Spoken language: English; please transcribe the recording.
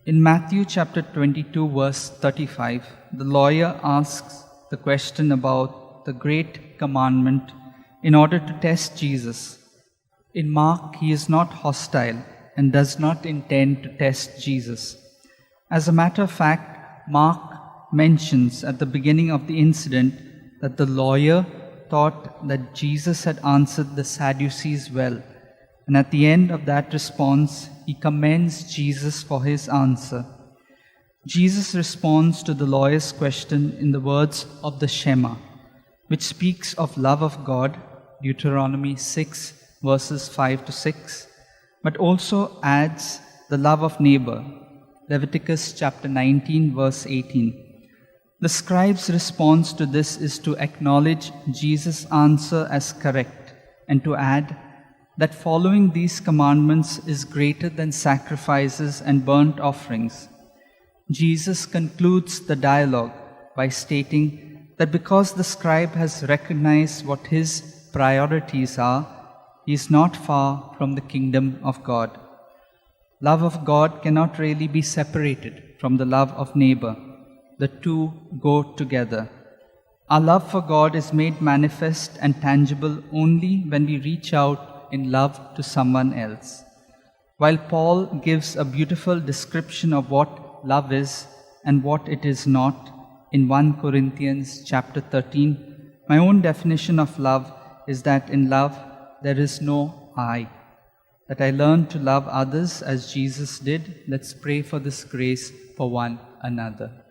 In Matthew chapter 22, verse 35, the lawyer asks the question about the great commandment in order to test Jesus. In Mark, he is not hostile and does not intend to test Jesus. As a matter of fact, Mark mentions at the beginning of the incident that the lawyer thought that Jesus had answered the Sadducees well. And at the end of that response, he commends Jesus for his answer. Jesus responds to the lawyer's question in the words of the Shema, which speaks of love of God, Deuteronomy 6, verses 5 to 6, but also adds the love of neighbor, Leviticus chapter 19, verse 18. The scribe's response to this is to acknowledge Jesus' answer as correct and to add that following these commandments is greater than sacrifices and burnt offerings. Jesus concludes the dialogue by stating that because the scribe has recognized what his priorities are, he is not far from the kingdom of God. Love of God cannot really be separated from the love of neighbor. The two go together. Our love for God is made manifest and tangible only when we reach out in love to someone else. While Paul gives a beautiful description of what love is and what it is not in 1 Corinthians chapter 13, my own definition of love is that in love there is no I. That I learn to love others as Jesus did. Let's pray for this grace for one another.